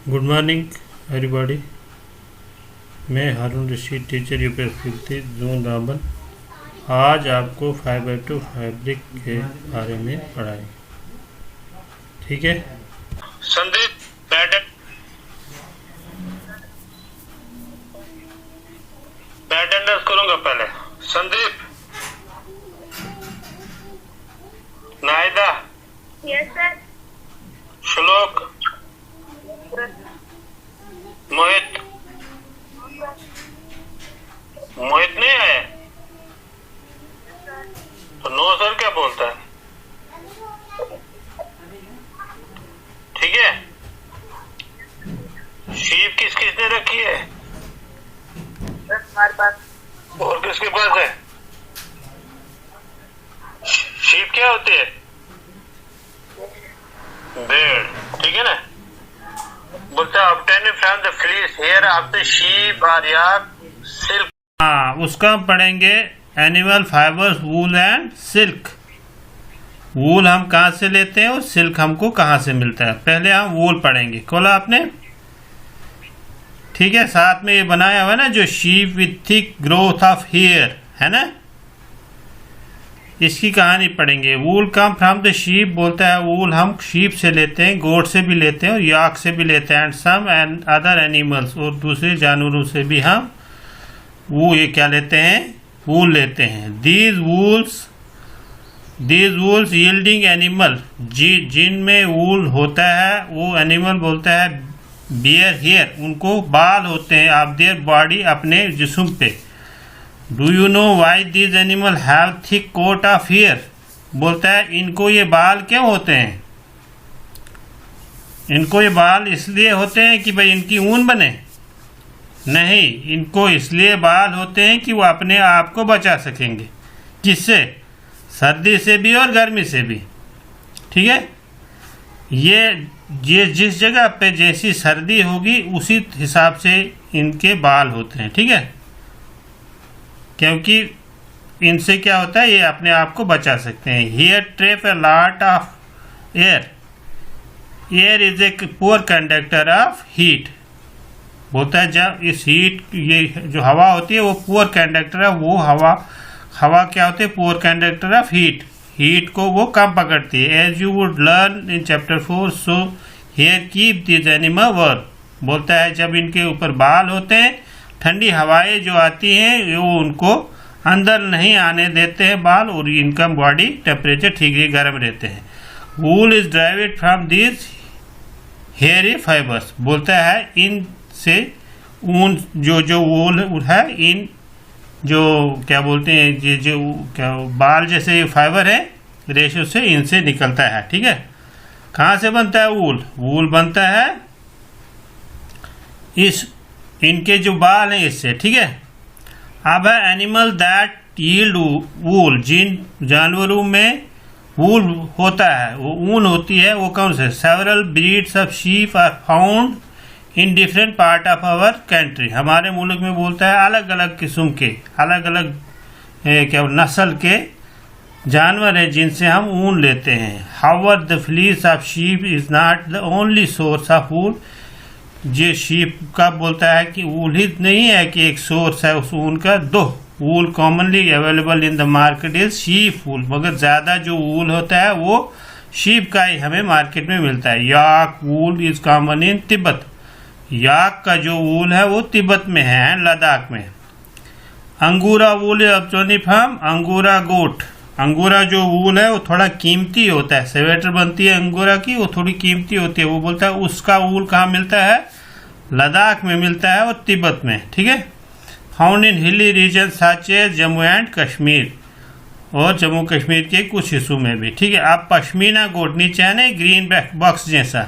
Good morning everybody. मैं Haroon Rashid, teacher UPSC zone Ramban. आज आपको फाइबर टू फैब्रिक के बारे में पढ़ाएंगे, ठीक है। संदीप पैटर्न करूंगा पहले। Sandeep, Naida, yes sir. श्लोक, मोहित। मोहित नहीं आया तो नो सर क्या बोलता है? ठीक है। शीप किसने रखी है? हमारे पास। और किसके पास है? शीप क्या होती है? भेड़, ठीक है ना। बोलता है obtained from the fleece hair of the sheep or yak silk। हाँ, उसका हम पढ़ेंगे animal fibres, wool and silk. Wool हम कहाँ से लेते हैं और सिल्क हमको कहाँ से मिलता है। पहले हम वूल पढ़ेंगे। खोला आपने, ठीक है। साथ में ये बनाया हुआ है ना, जो sheep with thick growth of hair है ना, इसकी कहानी पढ़ेंगे। Wool come from the sheep, बोलता है वूल हम शीप से लेते हैं, गोट से भी लेते हैं और याक से भी लेते हैं, and some and other animals, और दूसरे जानवरों से भी हम वो ये क्या लेते हैं, वूल लेते हैं। दीज वूल्स यील्डिंग एनिमल, जिनमें वूल होता है वो एनिमल बोलता है बियर हेयर, उनको बाल होते हैं ऑफ देयर बॉडी, अपने जिस्म पे। Do you know why these animal have thick coat of hair, बोलता है इनको ये बाल क्यों होते हैं। इनको ये बाल इसलिए होते हैं कि भाई इनकी ऊन बने, नहीं, इनको इसलिए बाल होते हैं कि वो अपने आप को बचा सकेंगे। किससे? सर्दी से भी और गर्मी से भी, ठीक है। ये जिस जगह पे जैसी सर्दी होगी उसी हिसाब से इनके बाल होते हैं, ठीक है। क्योंकि इनसे क्या होता है, ये अपने आप को बचा सकते हैं। Hair trap a lot of air, air is a poor conductor of heat, बोलता है जब इस हीट, ये जो हवा होती है वो पुअर कंडक्टर है। वो हवा क्या होती है, पुअर कंडक्टर ऑफ हीट को वो कम पकड़ती है। As you would learn in chapter 4, so hair keep this animal warm, बोलता है जब इनके ऊपर बाल होते हैं, ठंडी हवाएं जो आती हैं वो उनको अंदर नहीं आने देते हैं बाल, और इनका बॉडी टेम्परेचर ठीक है, गर्म रहते हैं। Wool is derived from this hairy fibres, बोलता है इनसे ऊन जो वूल है, इन जो क्या बोलते हैं, ये जो क्या बाल जैसे फाइबर है, रेशो से इनसे निकलता है, ठीक है। कहाँ से बनता है वूल? वूल बनता है इनके जो बाल हैं इससे, ठीक है। अब है एनिमल दैट यील्ड वूल, जिन जानवरों में वूल होता है, वो ऊन होती है, वो कौन से? Several breeds of sheep are found in different part of our country, हमारे मुल्क में बोलता है अलग अलग किस्म के, अलग अलग क्या नस्ल के जानवर हैं जिनसे हम ऊन लेते हैं। However the fleece of sheep is not the only source of wool, ये शीप का बोलता है कि वूल ही नहीं है कि एक सोर्स है उस ऊन का, दो wool commonly available in the market is sheep wool, मगर ज़्यादा जो वूल होता है वो शीप का ही हमें मार्केट में मिलता है। Yak wool is common in Tibet, yak का जो वूल है वो तिब्बत में है, लद्दाख में। अंगूरा वूल ऑब्टेन्ड फ्रॉम अंगूरा गोट, अंगूरा जो वूल है वो थोड़ा कीमती होता है, स्वेटर बनती है अंगूरा की, वो थोड़ी कीमती होती है। वो बोलता है उसका वूल कहाँ मिलता है? लद्दाख में मिलता है और तिब्बत में, ठीक है। Found in hilly region such as Jammu and Kashmir, और जम्मू कश्मीर के कुछ हिस्सों में भी, ठीक है। अब पश्मीना गोट, नीचे है ना ग्रीन बॉक्स जैसा,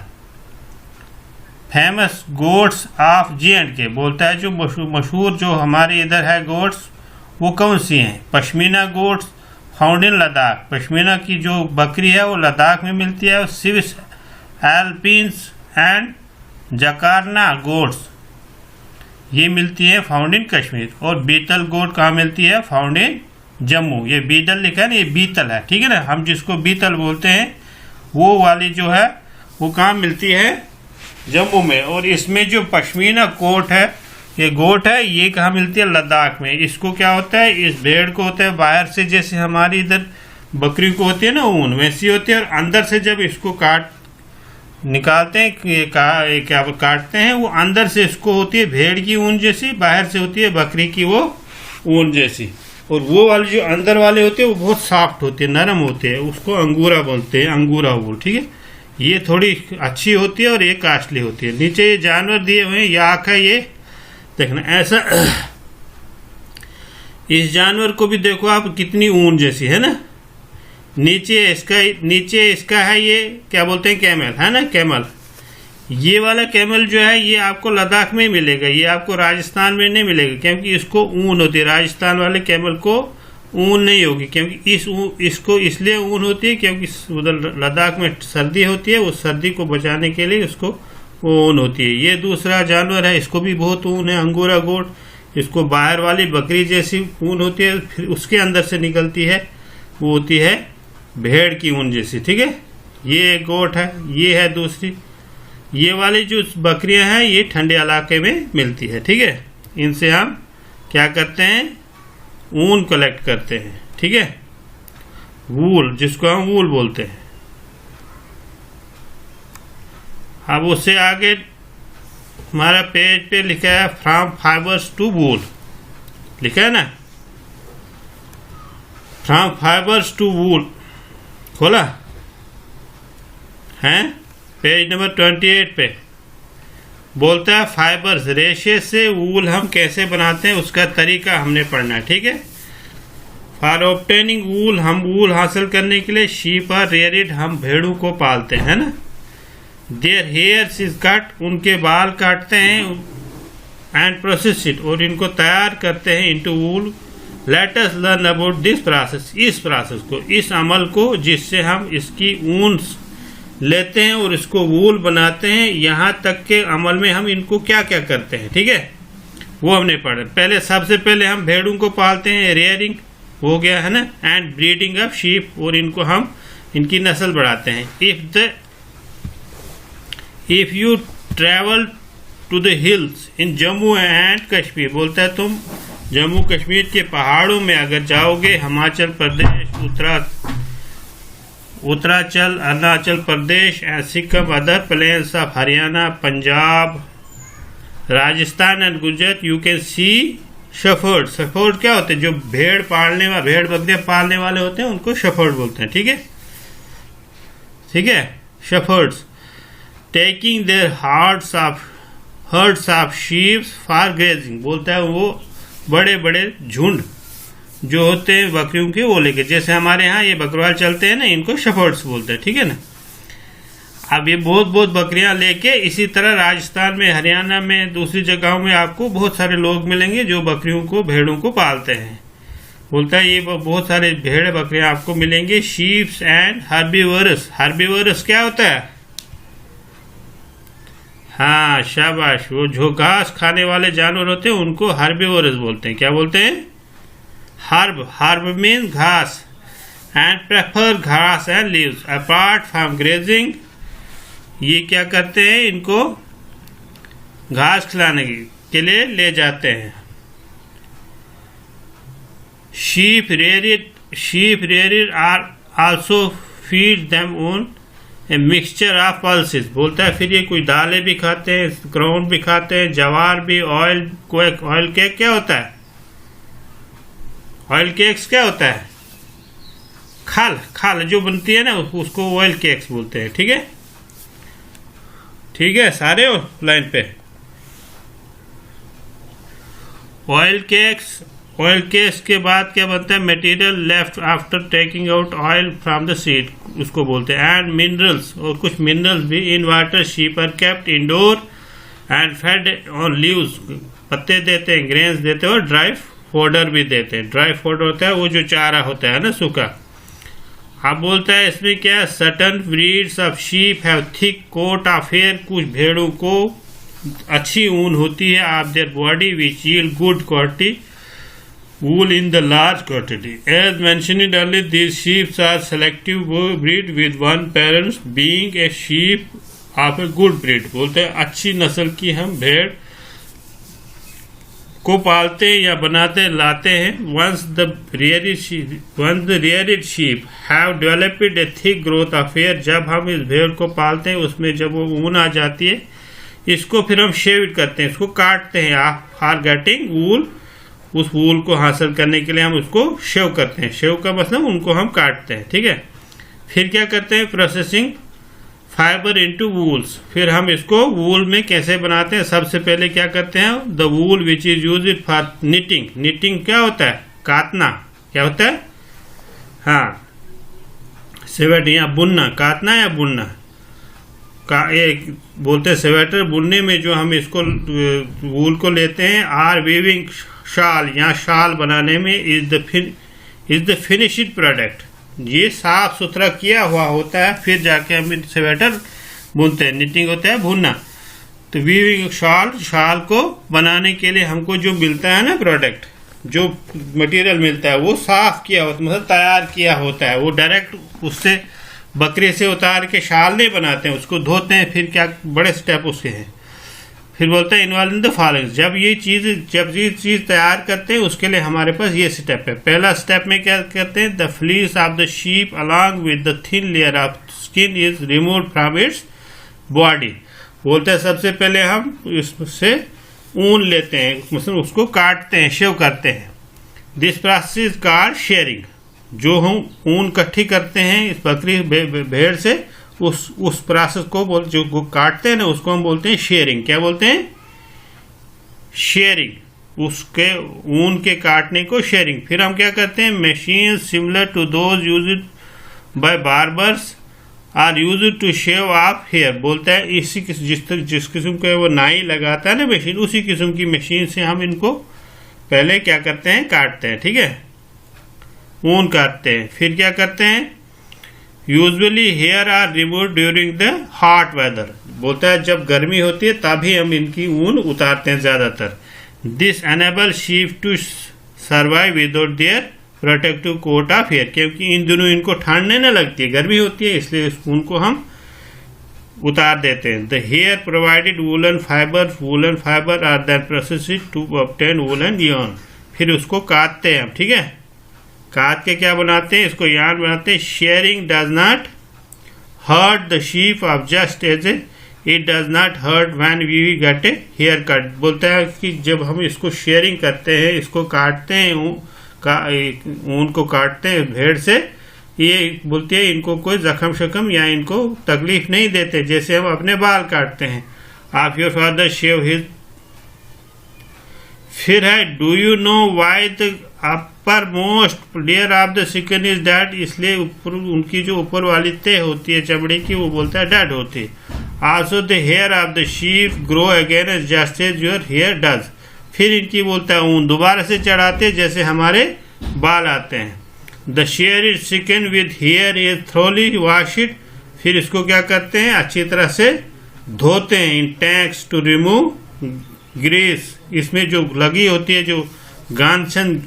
फेमस गोट्स ऑफ J&K, बोलता है जो मशहूर जो हमारे इधर है गोट्स, वो कौन सी हैं? Pashmina goats found in Ladakh, pashmina की जो बकरी है वो लद्दाख में मिलती है। स्विस एल्पिन्स एंड जकारना गोट्स, ये मिलती है फाउंड इन कश्मीर। और बीतल गोट कहाँ मिलती है? फाउंड इन जम्मू। ये बीतल लिखा है ना, ये बीतल है, ठीक है ना। हम जिसको बीतल बोलते हैं वो वाली जो है वो कहाँ मिलती है? जम्मू में। और इसमें जो पश्मीना कोट है, ये गोट है, ये कहाँ मिलती है? लद्दाख में। इसको क्या होता है, इस भेड़ को होता है बाहर से, जैसे हमारी इधर बकरी को होती है ना ऊन, वैसी होती है। और अंदर से जब इसको निकालते हैं, क्या काटते हैं, वो अंदर से इसको होती है भेड़ की ऊन जैसी, बाहर से होती है बकरी की वो ऊन जैसी। और वो वाले जो अंदर वाले होते हैं वो बहुत सॉफ्ट होते हैं, नरम होते हैं, उसको अंगूरा बोलते हैं, अंगूरा वूल। ठीक है, ये थोड़ी अच्छी होती है और ये कास्टली होती है। नीचे ये जानवर दिए हुए हैं, ये आँख है, ये देखना ऐसा। इस जानवर को भी देखो आप, कितनी ऊन जैसी है ना। नीचे इसका है, ये क्या बोलते हैं, कैमल है ना, कैमल। ये वाला कैमल जो है ये आपको लद्दाख में मिलेगा, ये आपको राजस्थान में नहीं मिलेगा, क्योंकि इसको ऊन होती है। राजस्थान वाले कैमल को ऊन नहीं होगी, क्योंकि इसको इसलिए ऊन होती है क्योंकि उधर लद्दाख में सर्दी होती है, उस सर्दी को बचाने के लिए उसको ऊन होती है। ये दूसरा जानवर है, इसको भी बहुत ऊन है, अंगूरा गोट। इसको बाहर वाली बकरी जैसी ऊन होती है, फिर उसके अंदर से निकलती है, वो होती है भेड़ की ऊन जैसी। ठीक है, ये गोट है, ये है दूसरी। ये वाली जो बकरियां हैं ये ठंडे इलाके में मिलती है। ठीक है, इनसे हम क्या करते हैं, ऊन कलेक्ट करते हैं। ठीक है, वूल, जिसको हम वूल बोलते हैं। अब उससे आगे हमारा पेज पे लिखा है फ्रॉम फाइबर्स टू वूल, लिखा है ना, फ्रॉम फाइबर्स टू वूल, खोला है, पेज नंबर 28 पे बोलता है फाइबर्स, रेशे से वूल हम कैसे बनाते हैं उसका तरीका हमने पढ़ना है। ठीक है, फॉर ऑब्टेनिंग वूल, हम वूल हासिल करने के लिए शीप और रेयरिड, हम भेड़ों को पालते हैं ना। देयर हेयर्स इज कट, उनके बाल काटते हैं, एंड प्रोसेस इट, और इनको तैयार करते हैं into wool. Let us learn about this process, इस प्रोसेस को, इस अमल को, जिससे हम इसकी ऊन लेते हैं और इसको वूल बनाते हैं। यहाँ तक के अमल में हम इनको क्या क्या करते हैं, ठीक है, वो हमने पढ़ा। पहले सबसे पहले हम भेड़ों को पालते हैं, रेयरिंग हो गया है ना, एंड ब्रीडिंग ऑफ शीप, और इनको हम इनकी नस्ल बढ़ाते हैं। If you travel to the hills in Jammu and Kashmir, बोलता है तुम जम्मू कश्मीर के पहाड़ों में अगर जाओगे, Himachal Pradesh, Uttaranchal, Arunachal Pradesh and Sikkim, other plains of Haryana, Punjab, Rajasthan and Gujarat, you can see shepherd. Shepherd क्या होते हैं, जो भेड़ बकरियां पालने वाले होते हैं, उनको शेफर्ड बोलते हैं। ठीक है, ठीक है, shepherd's taking their hertz of sheep for grazing, बोलता है वो बड़े बड़े झुंड जो होते हैं बकरियों के, वो लेके, जैसे हमारे यहाँ ये बकरवाल चलते हैं ना, इनको शेफर्ड्स बोलते हैं। ठीक है ना, अब ये बहुत बकरियां लेके, इसी तरह राजस्थान में, हरियाणा में, दूसरी जगहों में आपको बहुत सारे लोग मिलेंगे जो बकरियों को, भेड़ों को पालते हैं। बोलता है ये बहुत सारे भेड़ बकरियां आपको मिलेंगे। शीप्स एंड हर्बीवरस, हर्बीवरस क्या होता है, हाँ शाबाश, वो जो घास खाने वाले जानवर होते हैं उनको हर्बीवरस बोलते हैं। क्या बोलते हैं, हर्ब मीन घास, एंड प्रेफर घास and leaves apart from grazing, ये क्या करते हैं, इनको घास खिलाने के लिए ले जाते हैं। Sheep reared are also feed them on a mixture of pulses, बोलता है फिर ये कुछ दालें भी खाते हैं, ग्राउंड भी खाते हैं, जवार भी, ऑयल केक क्या होता है, ऑयल केक्स क्या होता है, खाल जो बनती है ना, उसको ऑयल केक्स बोलते हैं। ठीक है, ठीक है, सारे हो लाइन पे। ऑयल केक्स के बाद क्या बनता है, material left after taking out oil from the seed, उसको बोलते हैं। एंड मिनरल्स, और कुछ मिनरल्स भी in water. Sheep are kept indoor and fed on leaves, पत्ते देते हैं, ग्रेन्स देते हैं, और ड्राई फोडर भी देते हैं। ड्राई फोडर होता है वो जो चारा होता है ना, सूखा। अब बोलता है इसमें क्या, certain breeds of sheep have thick coat of hair, कुछ भेड़ों को अच्छी ऊन होती है of their body which yield good quality wool in the large quantity. As mentioned earlier, these sheep are selective breed with one parent being a sheep of a good breed, बोलते हैं अच्छी नस्ल की हम भेड़ को पालते या बनाते लाते हैं। Once the reared sheep have developed a thick growth of hair, जब हम इस भेड़ को पालते हैं उसमें जब वो ऊन आ जाती है, इसको फिर हम शेव करते हैं, इसको काटते हैं। आप आर गेटिंग वूल, उस वूल को हासिल करने के लिए हम उसको शेव करते हैं। शेव का मतलब उनको हम काटते हैं, ठीक है। फिर क्या करते हैं, प्रोसेसिंग फाइबर इनटू वूल्स, फिर हम इसको वूल में कैसे बनाते हैं। सबसे पहले क्या करते हैं, the wool which is used for knitting, knitting क्या होता है, काटना, क्या होता है, हाँ स्वेटर या बुनना, काटना या बुनना का एक बोलते हैं स्वेटर। बुनने में जो हम इसको वूल को लेते हैं, आर वीविंग शाल, या शाल बनाने में इज द फिनिश्ड प्रोडक्ट, ये साफ सुथरा किया हुआ होता है, फिर जाके हम स्वेटर बुनते हैं। निटिंग होता है भुनना। तो वीविंग शाल, शाल को बनाने के लिए हमको जो मिलता है ना प्रोडक्ट, जो मटेरियल मिलता है वो साफ किया होता है, मतलब तैयार किया होता है। वो डायरेक्ट उससे बकरे से उतार के शाल नहीं बनाते हैं, उसको धोते हैं, फिर क्या बड़े स्टेप उसके हैं। फिर बोलते हैं इन्वॉल्व इन द फॉलोइंग, जब ये चीज़ तैयार करते हैं उसके लिए हमारे पास ये स्टेप है। पहला स्टेप में क्या करते हैं, the fleece of the sheep along with the thin layer of skin is remove from its body, बोलते हैं सबसे पहले हम इससे ऊन लेते हैं, मतलब उसको काटते हैं, शेव करते हैं। दिस प्रोसेस कॉल्ड शेयरिंग, जो हम ऊन इकट्ठी करते हैं इस बकरी भेड़ से, उस प्रोसेस को जो काटते हैं ना उसको हम बोलते हैं शेयरिंग। क्या बोलते हैं, शेयरिंग, उसके ऊन के काटने को शेयरिंग। फिर हम क्या करते हैं, machine similar to those used by barbers are used to shave off hair, बोलता है इसी जिस किस्म का वो नाई लगाता है ना मशीन, उसी किस्म की मशीन से हम इनको पहले क्या करते हैं, काटते हैं, ठीक है, ऊन काटते हैं। फिर क्या करते हैं, usually hair are remove during the hot weather, बोलता है जब गर्मी होती है तभी हम इनकी ऊन उतारते हैं ज़्यादातर। This enable sheep to survive without their protective coat of hair, क्योंकि इन दिनों इनको ठंड नहीं ना लगती है, गर्मी होती है, इसलिए इस ऊन को हम उतार देते हैं। The hair provided woollen fibre are then processed to obtain woollen yarn, फिर उसको काटते हैं हम, ठीक है, काट के क्या बनाते हैं, इसको यार्न बनाते हैं। Shearing does not hurt the sheep of just as it does not hurt when we get a haircut, बोलता है कि जब हम इसको शेयरिंग करते हैं, इसको काटते हैं, ऊन को काटते हैं भेड़ से, ये बोलती है इनको कोई जख्म शख्म या इनको तकलीफ नहीं देते, जैसे हम अपने बाल काटते हैं। आप योर फादर शेव हिज। फिर है do you know why the upper most layer of the skin is dead, इसलिए ऊपर उनकी जो ऊपर वाली तह होती है चमड़े की, वो बोलता है डेड होती है। Also the hair of the sheep grow again as just as your hair does, फिर इनकी बोलता है ऊन दोबारा से चढ़ाते जैसे हमारे बाल आते हैं। The shear is skin with hair is thoroughly washed, फिर इसको क्या करते हैं, अच्छी तरह से धोते हैं। इन टैंक्स टू रिमूव ग्रीस, इसमें जो लगी होती है, जो गांछन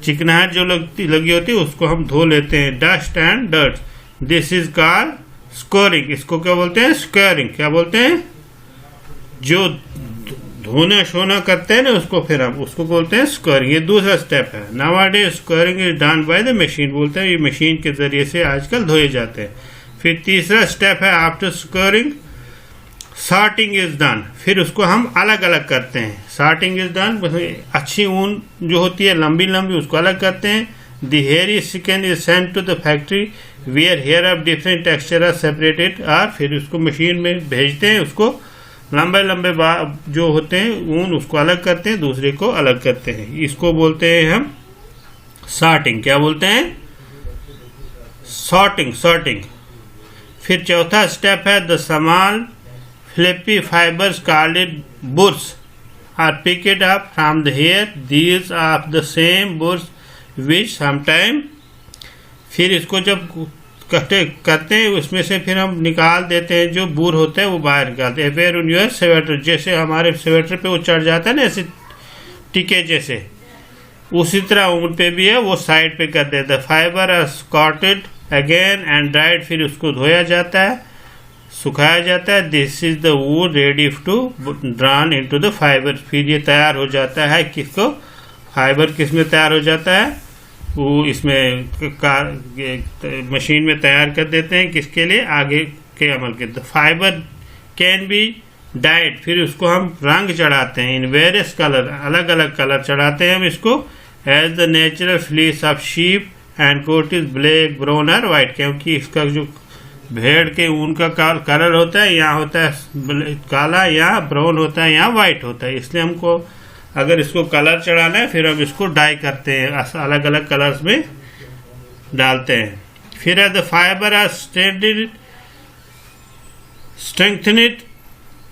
चिकनाहट जो लगी होती है, उसको हम धो लेते हैं। Dust and dirt, this is called scoring, इसको क्या बोलते हैं, स्क्वेयरिंग, क्या बोलते हैं, जो धोना शोना करते हैं ना उसको, फिर हम उसको बोलते हैं स्क्वेयरिंग। ये दूसरा स्टेप है। Nowadays squaring is done by the machine, बोलते हैं ये मशीन के जरिए से आजकल धोए जाते हैं। फिर तीसरा स्टेप है after squaring sorting is done, फिर उसको हम अलग अलग करते हैं। सॉर्टिंग इज डन, अच्छी ऊन जो होती है लंबी लंबी उसको अलग करते हैं। The hairy skin is sent to the factory where hair of different texture are separated, और फिर उसको मशीन में भेजते हैं, उसको लंबे लंबे जो होते हैं ऊन उसको अलग करते हैं, दूसरे को अलग करते हैं। इसको बोलते हैं हम सॉर्टिंग। क्या बोलते हैं, सॉर्टिंग। फिर चौथा स्टेप है the small fluffy fibers called burrs are picked up from the hair. These are the same burrs which sometimes, फिर इसको जब करते हैं उसमें से फिर हम निकाल देते हैं, जो बुर होता है वो बाहर निकालते हैं। फिर उन योर स्वेटर, जैसे हमारे स्वेटर पे वो चढ़ जाता है ना ऐसे टिके जैसे, उसी तरह ऊन पे भी है, वो साइड पे कर देते हैं। Fibre are scoured again and dried, फिर उसको धोया जाता है। सुखाया जाता है। This is the wool ready to drawn into the fibre. फिर ये तैयार हो जाता है किसको, फाइबर किस में तैयार हो जाता है, वो इसमें मशीन में तैयार कर देते हैं किसके लिए, आगे के अमल के। The fibre can be died, फिर उसको हम रंग चढ़ाते हैं इन वेरियस कलर, अलग अलग कलर चढ़ाते हैं हम इसको। As the natural fleece of sheep and coat is black brown और वाइट, क्योंकि इसका जो भेड़ के ऊन का कलर होता है, यहाँ होता है काला, यहाँ ब्राउन होता है, यहाँ वाइट होता है। इसलिए हमको अगर इसको कलर चढ़ाना है फिर हम इसको डाई करते हैं, अलग अलग कलर्स में डालते हैं। फिर the fibre are strengthened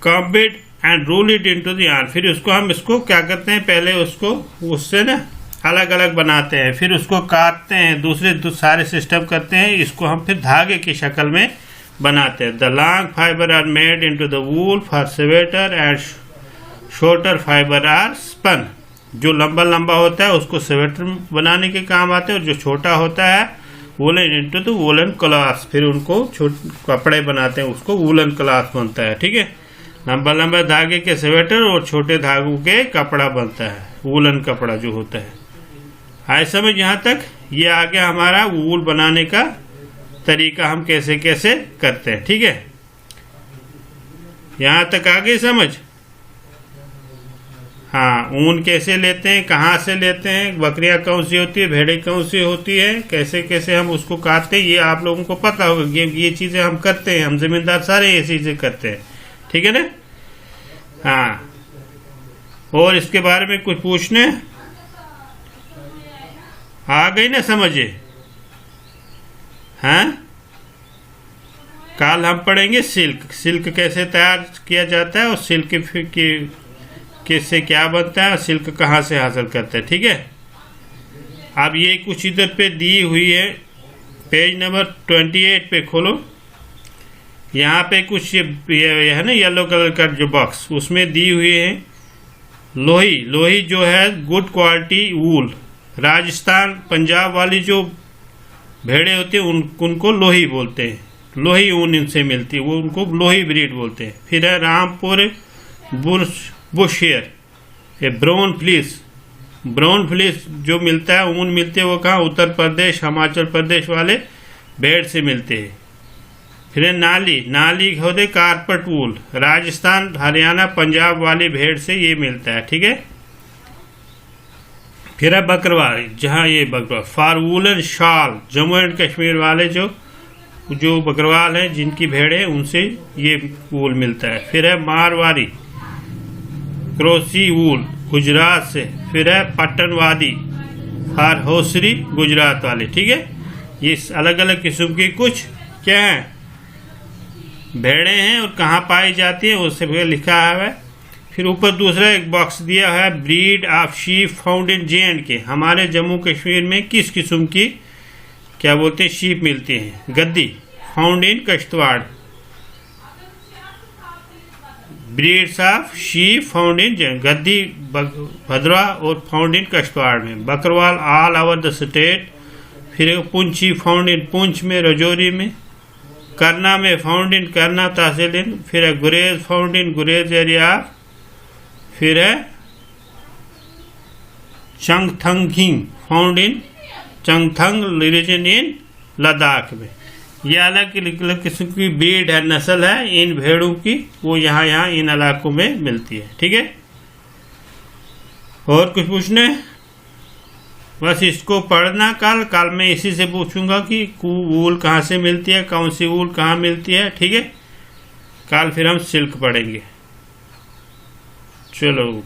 combed and roll it into the yarn। फिर उसको हम इसको क्या करते हैं, पहले उसको उससे ना अलग अलग बनाते हैं, फिर उसको काटते हैं, दूसरे सारे सिस्टम करते हैं, इसको हम फिर धागे की शक्ल में बनाते हैं। The long fibre are made into the wool for sweater and shorter fibre are spun. जो लंबा लंबा होता है उसको स्वेटर बनाने के काम आते हैं, और जो छोटा होता है woollen into the woollen cloth, फिर उनको कपड़े बनाते हैं, उसको वूलन क्लॉथ बनता है। ठीक है, लंबा लंबा धागे के स्वेटर और छोटे धागों के कपड़ा बनता है, वूलन कपड़ा जो होता है। आए समझ यहाँ तक, ये आ गया हमारा वूल बनाने का तरीका, हम कैसे कैसे करते हैं। ठीक है, यहाँ तक आ गई समझ। हाँ, ऊन कैसे लेते हैं, कहाँ से लेते हैं, बकरियां कौन सी होती है, भेड़ें कौन सी होती है, कैसे कैसे हम उसको काटते हैं, ये आप लोगों को पता होगा। ये चीजें हम करते हैं, हम जमींदार सारे ये चीजें करते हैं। ठीक है ना। हाँ, और इसके बारे में कुछ पूछने आ गई ना समझे। हाँ, कल हम पढ़ेंगे सिल्क, सिल्क कैसे तैयार किया जाता है, और सिल्क किससे क्या बनता है, और सिल्क कहाँ से हासिल करते हैं। ठीक है, अब ये कुछ इधर पे दी हुई है, पेज नंबर 28 पे खोलो। यहाँ पे कुछ ये है ना येलो कलर का जो बॉक्स, उसमें दी हुई है लोही। लोही जो है गुड क्वालिटी वूल, राजस्थान पंजाब वाली जो भेड़े होती है उनको लोही बोलते हैं, लोही ऊन इनसे मिलती है, वो उनको लोही ब्रीड बोलते हैं। फिर है रामपुर बुशेयर, ये ब्राउन फ्लीस, ब्राउन फ्लीस जो मिलता है, ऊन मिलती है, वो कहाँ, उत्तर प्रदेश हिमाचल प्रदेश वाले भेड़ से मिलते हैं। फिर नाली होते कारपेट वूल, राजस्थान हरियाणा पंजाब वाली भेड़ से ये मिलता है। ठीक है, फिर है बकरवाल, जहाँ ये Bakarwal for woollen shall, Jammu and Kashmir वाले जो बकरवाल हैं जिनकी भेड़े उनसे ये वूल मिलता है। फिर है मारवाड़ी क्रोसी वूल, गुजरात से। फिर है पट्टनवादी फॉर होसरी, गुजरात वाले। ठीक है, ये अलग अलग किस्म की कुछ क्या है भेड़े हैं, और कहाँ पाई जाती है उससे भी लिखा है। फिर ऊपर दूसरा एक बॉक्स दिया है, breed of sheep found in J&K, हमारे जम्मू कश्मीर में किस किस्म की क्या बोलते हैं शीप मिलती हैं, गद्दी, found in Kishtwar. Breeds of sheep found in गद्दी भद्रवा और फाउंड इन किश्तवाड़ में। Bakarwal all over the state. फिर पुंछी फाउंड इन पुंछ में, रजौरी में। करना में फाउंड इन करना तहसील इन। फिर है गुरेज फाउंड इन गुरेज एरिया। फिर है चंगथंगिंग फाउंड इन चंगथंग रीजन इन लद्दाख में। ये अलग अलग किस्म की ब्रीड है, नस्ल है इन भेड़ों की, वो यहाँ इन इलाकों में मिलती है। ठीक है, और कुछ पूछने, बस इसको पढ़ना। कल मैं इसी से पूछूंगा कि वूल कहाँ से मिलती है, कौन सी वूल कहाँ मिलती है। ठीक है, कल फिर हम सिल्क पढ़ेंगे। चलो।